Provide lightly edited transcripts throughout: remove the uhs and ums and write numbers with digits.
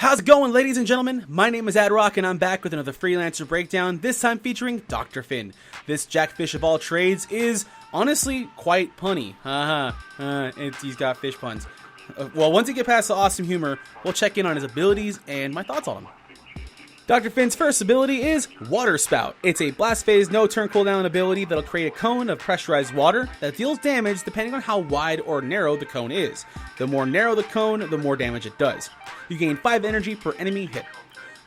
How's it going, ladies and gentlemen? My name is Adrock, and I'm back with another Freelancer Breakdown, this time featuring Dr. Finn. This jackfish of all trades is, honestly, quite punny. He's got fish puns. Well, once you get past the awesome humor, we'll check in on his abilities and my thoughts on him. Dr. Finn's first ability is Waterspout. It's a blast phase, no turn cooldown ability that'll create a cone of pressurized water that deals damage depending on how wide or narrow the cone is. The more narrow the cone, the more damage it does. You gain 5 energy per enemy hit.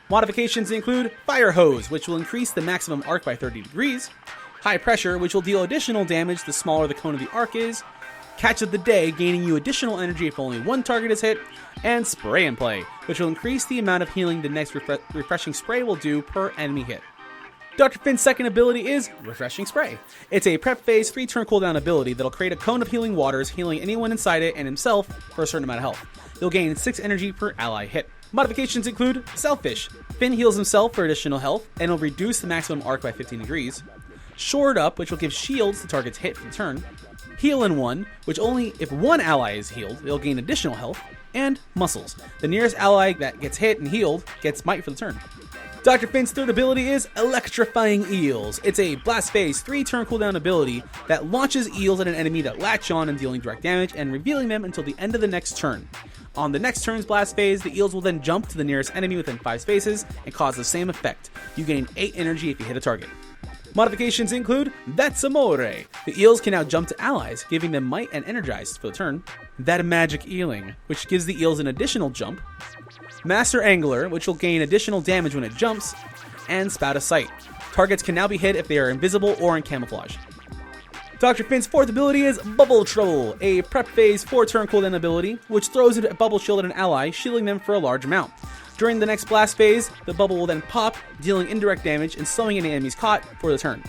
Modifications include Fire Hose, which will increase the maximum arc by 30 degrees, High Pressure, which will deal additional damage the smaller the cone of the arc is, Catch of the Day, gaining you additional energy if only one target is hit, and Spray and Play, which will increase the amount of healing the next refreshing spray will do per enemy hit. Dr. Finn's second ability is Refreshing Spray. It's a prep phase 3 turn cooldown ability that'll create a cone of healing waters, healing anyone inside it and himself for a certain amount of health. You'll gain 6 energy per ally hit. Modifications include Selfish. Finn heals himself for additional health, and will reduce the maximum arc by 15 degrees. Shored Up, which will give shields to targets hit for the turn. Heal in One, which only if one ally is healed, they'll gain additional health. And Muscles. The nearest ally that gets hit and healed gets might for the turn. Dr. Finn's third ability is Electrifying Eels. It's a blast phase 3 turn cooldown ability that launches eels at an enemy that latch on and dealing direct damage and revealing them until the end of the next turn. On the next turn's blast phase, the eels will then jump to the nearest enemy within 5 spaces and cause the same effect. You gain 8 energy if you hit a target. Modifications include That's Amore. The eels can now jump to allies, giving them might and energized for the turn. That Magic Eeling, which gives the eels an additional jump. Master Angler, which will gain additional damage when it jumps. And Spout of Sight. Targets can now be hit if they are invisible or in camouflage. Dr. Finn's fourth ability is Bubble Trouble, a prep phase 4 turn cooldown ability, which throws a bubble shield at an ally, shielding them for a large amount. During the next blast phase, the bubble will then pop, dealing indirect damage and slowing any enemies caught for the turn.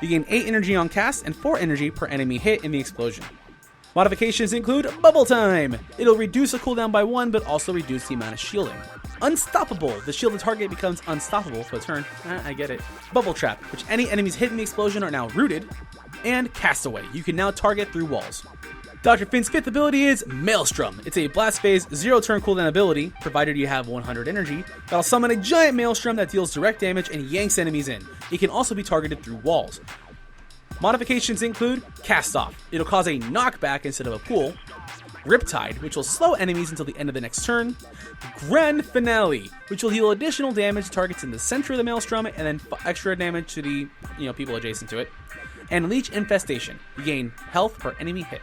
You gain 8 energy on cast and 4 energy per enemy hit in the explosion. Modifications include Bubble Time. It'll reduce the cooldown by 1, but also reduce the amount of shielding. Unstoppable. The shielded target becomes unstoppable for the turn. I get it. Bubble Trap, which any enemies hit in the explosion are now rooted. And Castaway. You can now target through walls. Dr. Finn's fifth ability is Maelstrom. It's a blast phase 0 turn cooldown ability, provided you have 100 energy, that'll summon a giant Maelstrom that deals direct damage and yanks enemies in. It can also be targeted through walls. Modifications include Cast Off. It'll cause a knockback instead of a pull. Riptide, which will slow enemies until the end of the next turn. Grand Finale, which will deal additional damage to targets in the center of the Maelstrom and then extra damage to the people adjacent to it. And Leech Infestation. You gain health per enemy hit.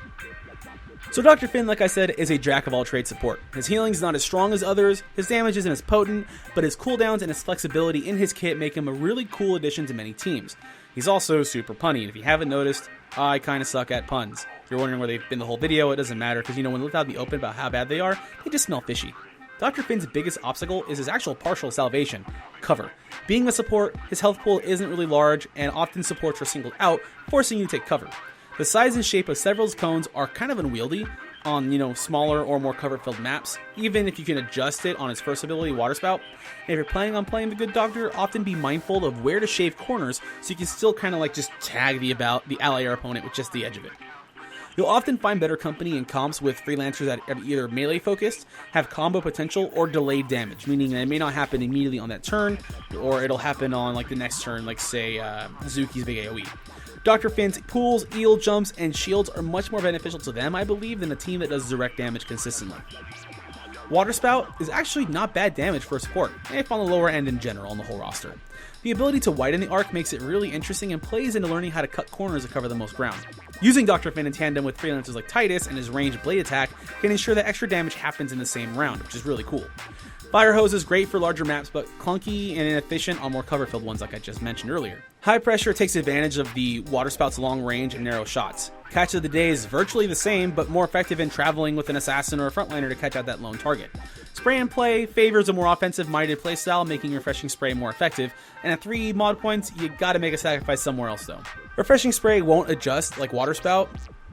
So Dr. Finn, like I said, is a jack-of-all-trades support. His healing is not as strong as others, his damage isn't as potent, but his cooldowns and his flexibility in his kit make him a really cool addition to many teams. He's also super punny, and if you haven't noticed, I kinda suck at puns. If you're wondering where they've been the whole video, it doesn't matter, because when they look out in the open about how bad they are, they just smell fishy. Dr. Finn's biggest obstacle is his actual partial salvation, cover. Being a support, his health pool isn't really large, and often supports are singled out, forcing you to take cover. The size and shape of several cones are kind of unwieldy on, smaller or more cover-filled maps, even if you can adjust it on his first ability, Waterspout. And if you're planning on playing the good doctor, often be mindful of where to shave corners so you can still kind of just tag the ally or opponent with just the edge of it. You'll often find better company in comps with freelancers that are either melee focused, have combo potential, or delayed damage, meaning that it may not happen immediately on that turn, or it'll happen on the next turn, say Zuki's big AoE. Dr. Finn's pools, eel jumps, and shields are much more beneficial to them, I believe, than a team that does direct damage consistently. Waterspout is actually not bad damage for a support, if on the lower end in general on the whole roster. The ability to widen the arc makes it really interesting and plays into learning how to cut corners to cover the most ground. Using Dr. Finn in tandem with freelancers like Titus and his ranged blade attack can ensure that extra damage happens in the same round, which is really cool. Fire Hose is great for larger maps, but clunky and inefficient on more cover-filled ones like I just mentioned earlier. High Pressure takes advantage of the Waterspout's long range and narrow shots. Catch of the Day is virtually the same, but more effective in traveling with an assassin or a frontliner to catch out that lone target. Spray and Play favors a more offensive-minded playstyle, making Refreshing Spray more effective, and at 3 mod points, you gotta make a sacrifice somewhere else though. Refreshing Spray won't adjust like Waterspout,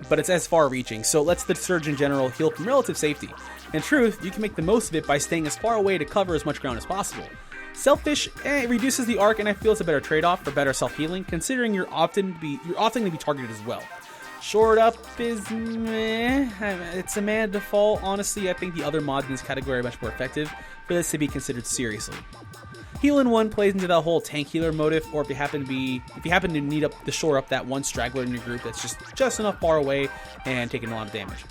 but it's as far-reaching, so it lets the Surge in general heal from relative safety. In truth, you can make the most of it by staying as far away to cover as much ground as possible. Selfish, it reduces the arc, and I feel it's a better trade-off for better self-healing, considering you're often going to be targeted as well. Shored Up is meh. it's a mana default. Honestly, I think the other mods in this category are much more effective for this to be considered seriously. Heal in 1 plays into that whole tank healer motive, or if you happen to need to shore up that one straggler in your group that's just enough far away and taking a lot of damage.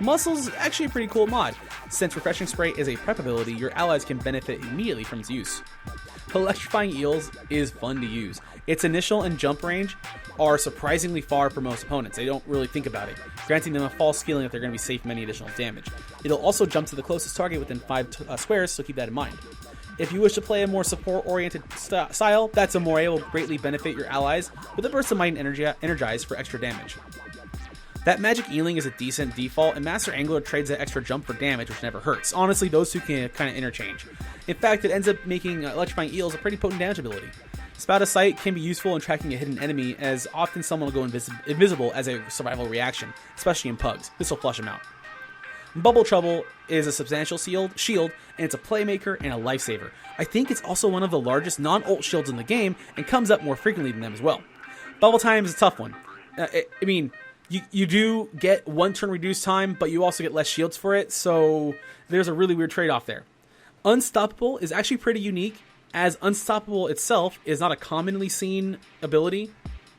Muscle's actually a pretty cool mod. Since Refreshing Spray is a prep ability, your allies can benefit immediately from its use. Electrifying Eels is fun to use. Its initial and jump range are surprisingly far for most opponents. They don't really think about it, granting them a false feeling that they're going to be safe from any additional damage. It'll also jump to the closest target within 5 squares, so keep that in mind. If you wish to play a more support-oriented style, that Moray will greatly benefit your allies with a burst of might and energize for extra damage. That magic healing is a decent default, and Master Angler trades that extra jump for damage, which never hurts. Honestly, those two can kind of interchange. In fact, it ends up making Electrifying Eels a pretty potent damage ability. Spout of Sight can be useful in tracking a hidden enemy, as often someone will go invisible as a survival reaction, especially in pugs. This will flush them out. Bubble Trouble is a substantial shield, and it's a playmaker and a lifesaver. I think it's also one of the largest non-ult shields in the game, and comes up more frequently than them as well. Bubble Time is a tough one. You do get 1 turn reduced time, but you also get less shields for it, so there's a really weird trade-off there. Unstoppable is actually pretty unique, as Unstoppable itself is not a commonly seen ability,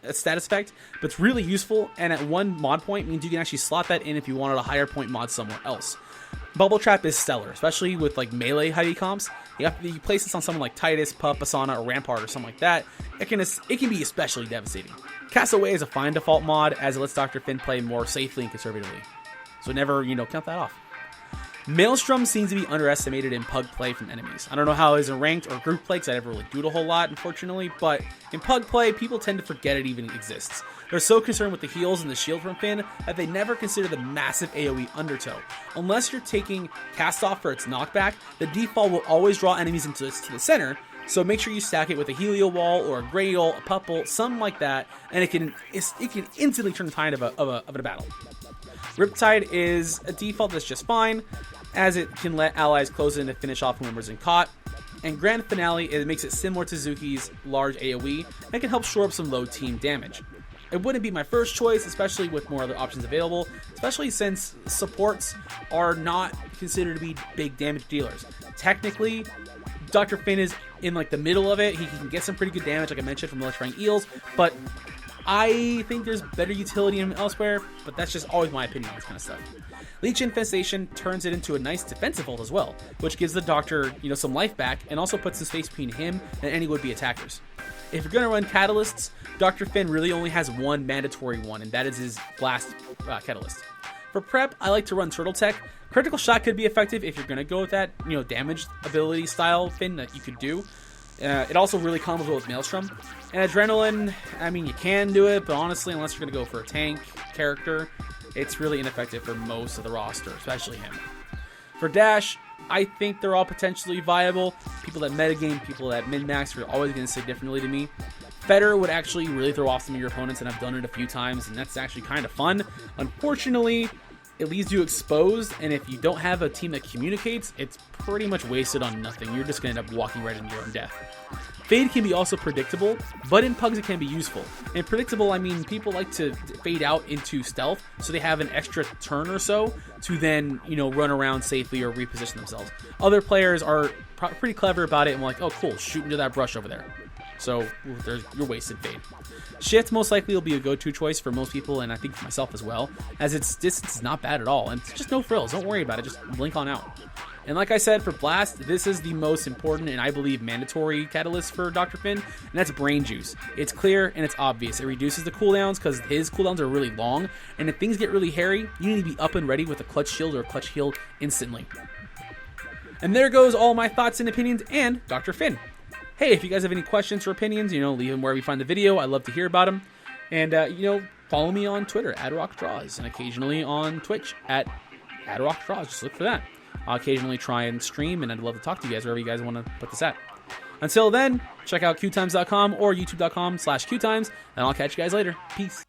a status effect, but it's really useful, and at 1 mod point means you can actually slot that in if you wanted a higher point mod somewhere else. Bubble Trap is stellar, especially with like melee heavy comps. You place this on someone like Titus, Pup, Asana, or Rampart or something like that. It can be especially devastating. Castaway is a fine default mod, as it lets Dr. Finn play more safely and conservatively. So never, count that off. Maelstrom seems to be underestimated in pug play from enemies. I don't know how it is in ranked or group play, because I never really do it a whole lot, unfortunately, but in pug play, people tend to forget it even exists. They're so concerned with the heals and the shield from Finn that they never consider the massive AoE undertow. Unless you're taking Cast Off for its knockback, the default will always draw enemies to the center, so make sure you stack it with a Helio Wall or a Grayol, a Pupple, something like that, and it can instantly turn the tide of a battle. Riptide is a default that's just fine, as it can let allies close in to finish off whoever's in caught. And Grand Finale, it makes it similar to Zuki's large AoE, and can help shore up some low team damage. It wouldn't be my first choice, especially with more other options available, especially since supports are not considered to be big damage dealers. Technically, Dr. Finn is in like the middle of it. He can get some pretty good damage, like I mentioned, from Electrifying Eels, but I think there's better utility in him elsewhere, but that's just always my opinion on this kind of stuff. Leech Infestation turns it into a nice defensive ult as well, which gives the Doctor, some life back, and also puts some space between him and any would-be attackers. If you're going to run Catalysts, Dr. Finn really only has one mandatory one, and that is his Blast Catalyst. For prep, I like to run Turtle Tech. Critical Shot could be effective if you're going to go with that, damage ability style Finn that you could do. It also really combos well with Maelstrom. And Adrenaline, you can do it, but honestly, unless you're going to go for a tank character, it's really ineffective for most of the roster, especially him. For Dash, I think they're all potentially viable. People that metagame, people that min-max are always going to say differently to me. Fetter would actually really throw off some of your opponents, and I've done it a few times, and that's actually kind of fun. Unfortunately, it leaves you exposed, and if you don't have a team that communicates, it's pretty much wasted on nothing. You're just going to end up walking right into your own death. Fade can be also predictable, but in pugs it can be useful. And predictable, people like to fade out into stealth, so they have an extra turn or so to then, run around safely or reposition themselves. Other players are pretty clever about it and like, oh cool, shoot into that brush over there. So there's your wasted fade. Shift most likely will be a go-to choice for most people, and I think for myself as well, as its distance is not bad at all, and it's just no frills. Don't worry about it, just blink on out. And like I said, for Blast, this is the most important and I believe mandatory catalyst for Dr. Finn, and that's Brain Juice. It's clear and it's obvious. It reduces the cooldowns because his cooldowns are really long, and if things get really hairy, you need to be up and ready with a clutch shield or a clutch heal instantly. And there goes all my thoughts and opinions and Dr. Finn. Hey, if you guys have any questions or opinions, leave them wherever you find the video. I love to hear about them. And, follow me on Twitter, @RockDraws, and occasionally on Twitch, @RockDraws. Just look for that. I'll occasionally try and stream, and I'd love to talk to you guys wherever you guys want to put this at. Until then, check out QueueTimes.com or YouTube.com/QueueTimes, and I'll catch you guys later. Peace.